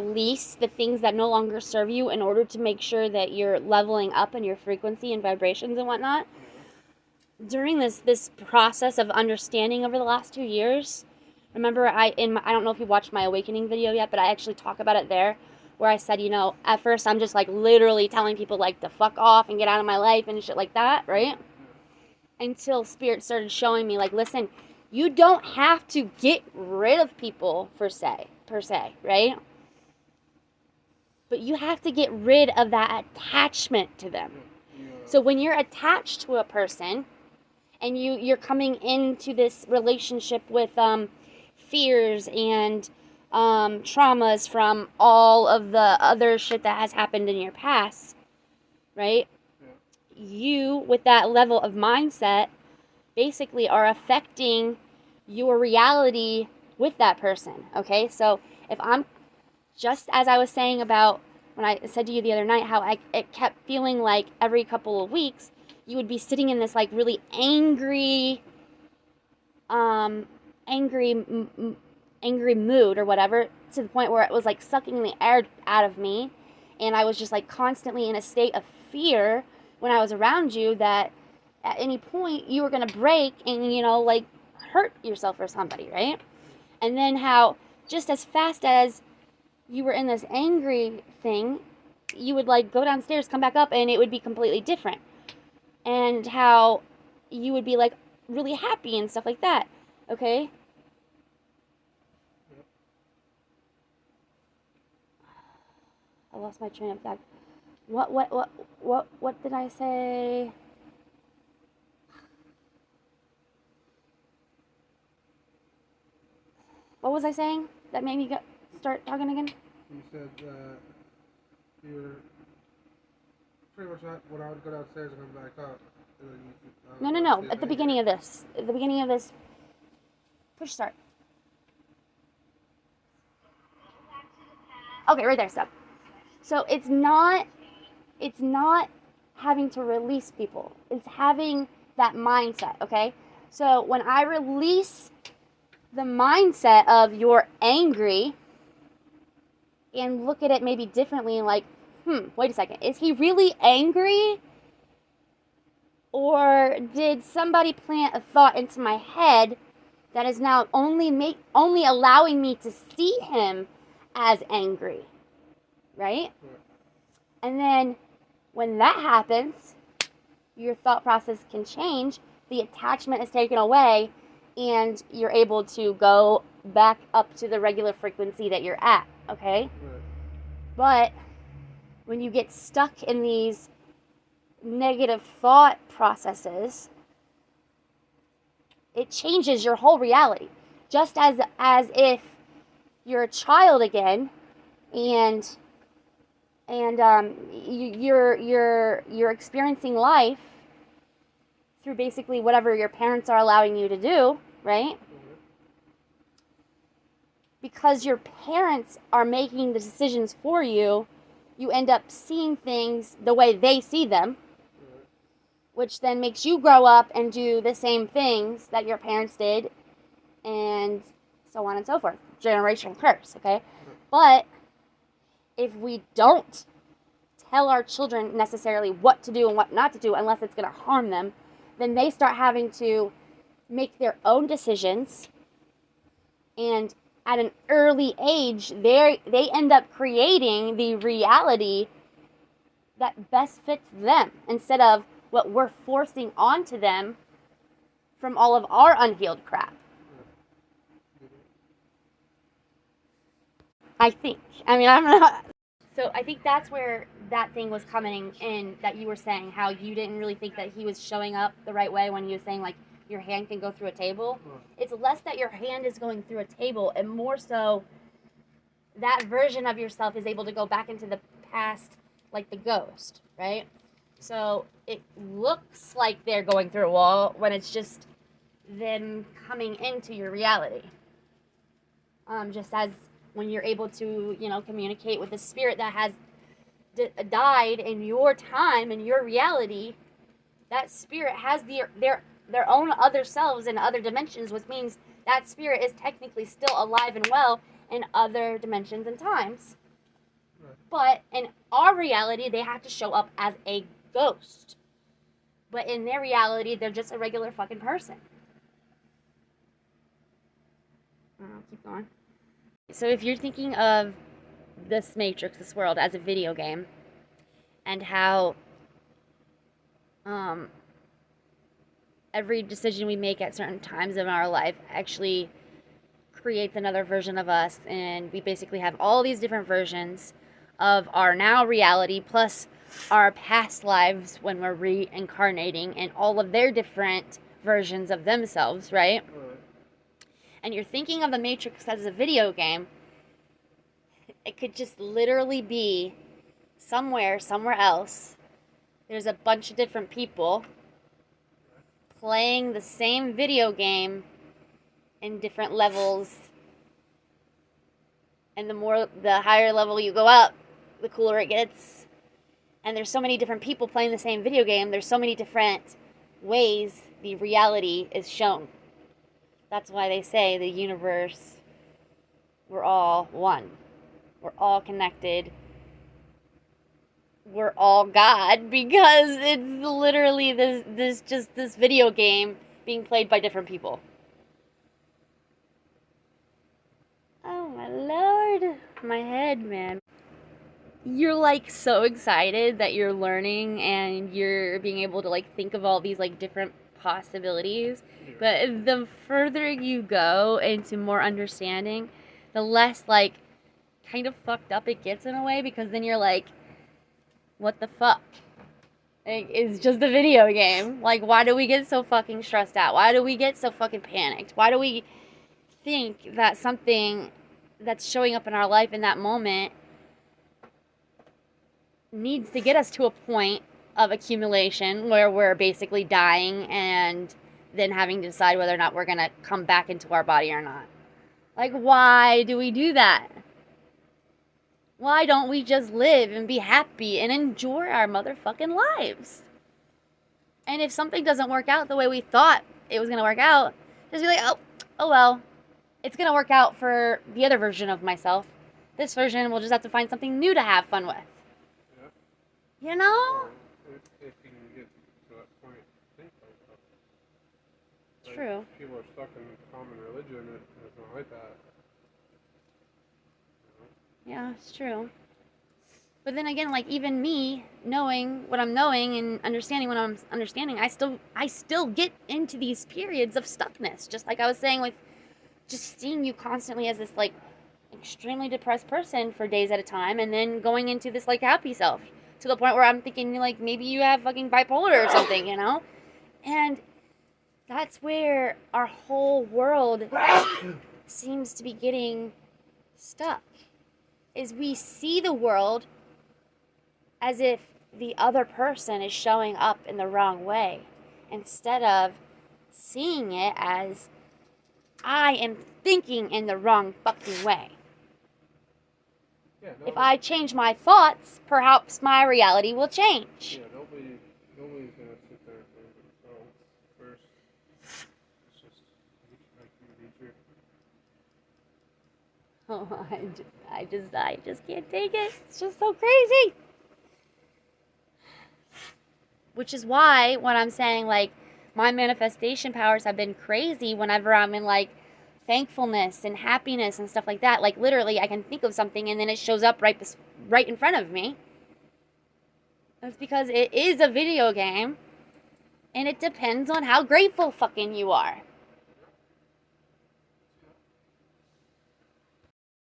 release the things that no longer serve you in order to make sure that you're leveling up in your frequency and vibrations and whatnot. During this process of understanding over the last 2 years, remember I don't know if you watched my awakening video yet, but I actually talk about it there, where I said, at first I'm just like literally telling people like to fuck off and get out of my life and shit like that, right? Until Spirit started showing me like, listen, you don't have to get rid of people per se, right? But you have to get rid of that attachment to them. So when you're attached to a person and you're coming into this relationship with fears and traumas from all of the other shit that has happened in your past, right? You, with that level of mindset, basically are affecting your reality with that person, okay? So if I'm, just as I was saying about when I said to you the other night how it kept feeling like every couple of weeks you would be sitting in this like really angry mood or whatever, to the point where it was like sucking the air out of me, and I was just like constantly in a state of fear when I was around you, that at any point you were going to break and, like hurt yourself or somebody, right? And then how just as fast as you were in this angry thing, you would like go downstairs, come back up, and it would be completely different. And how you would be like really happy and stuff like that, okay? I lost my train of thought. What did I say? What was I saying that made me start talking again? You said you were pretty much when I would go downstairs and come back up. No. At the beginning of this. Push start. Okay, right there, stop. So it's not having to release people. It's having that mindset, okay? So when I release the mindset of you're angry and look at it maybe differently and like, wait a second, is he really angry? Or did somebody plant a thought into my head that is now only allowing me to see him as angry, right? And then when that happens, your thought process can change, the attachment is taken away, and you're able to go back up to the regular frequency that you're at, okay? But when you get stuck in these negative thought processes, it changes your whole reality. Just as if you're a child again, and you're experiencing life through basically whatever your parents are allowing you to do, right? Because your parents are making the decisions for you, you end up seeing things the way they see them, which then makes you grow up and do the same things that your parents did, and so on and so forth. Generational curse, okay? But if we don't tell our children necessarily what to do and what not to do unless it's going to harm them, then they start having to make their own decisions, and at an early age, they end up creating the reality that best fits them instead of what we're forcing onto them from all of our unhealed crap. I think. I'm not. So I think that's where that thing was coming in, that you were saying how you didn't really think that he was showing up the right way when he was saying like your hand can go through a table. It's less that your hand is going through a table and more so that version of yourself is able to go back into the past like the ghost, right? So it looks like they're going through a wall when it's just them coming into your reality. Just as when you're able to, communicate with a spirit that has died in your time, in your reality, that spirit has their own other selves in other dimensions, which means that spirit is technically still alive and well in other dimensions and times. But in our reality, they have to show up as a ghost. But in their reality, they're just a regular fucking person. Keep going. So if you're thinking of this Matrix, this world, as a video game, and how every decision we make at certain times in our life actually creates another version of us, and we basically have all these different versions of our now reality plus our past lives when we're reincarnating and all of their different versions of themselves, right? And you're thinking of the Matrix as a video game, it could just literally be somewhere else. There's a bunch of different people playing the same video game in different levels. And the higher level you go up, the cooler it gets. And there's so many different people playing the same video game. There's so many different ways the reality is shown. That's why they say the universe, we're all one. We're all connected. We're all God, because it's literally this video game being played by different people. Oh my lord, my head, man. You're like so excited that you're learning and you're being able to like think of all these like different possibilities. But the further you go into more understanding, the less like kind of fucked up it gets in a way, because then you're like, what the fuck? It's just a video game. Like, why do we get so fucking stressed out? Why do we get so fucking panicked? Why do we think that something that's showing up in our life in that moment needs to get us to a point of accumulation where we're basically dying and then having to decide whether or not we're going to come back into our body or not? Like, why do we do that? Why don't we just live and be happy and enjoy our motherfucking lives? And if something doesn't work out the way we thought it was going to work out, just be like, oh well, it's going to work out for the other version of myself. This version, we'll just have to find something new to have fun with. Yeah. You know? If you can get to that point, think like that. True. People are stuck in common religion, and it's not like that. Yeah, it's true. But then again, like, even me knowing what I'm knowing and understanding what I'm understanding, I still get into these periods of stuckness. Just like I was saying, with just seeing you constantly as this like extremely depressed person for days at a time, and then going into this like happy self to the point where I'm thinking like maybe you have fucking bipolar or something, you know? And that's where our whole world seems to be getting stuck. Is we see the world as if the other person is showing up in the wrong way, instead of seeing it as I am thinking in the wrong fucking way. Yeah, if I change my thoughts, perhaps my reality will change. Yeah, nobody's gonna sit there and think themselves first. It's just like nature. Oh, I just can't take it. It's just so crazy. Which is why when I'm saying like my manifestation powers have been crazy whenever I'm in like thankfulness and happiness and stuff like that. Like literally I can think of something and then it shows up right in front of me. That's because it is a video game and it depends on how grateful fucking you are.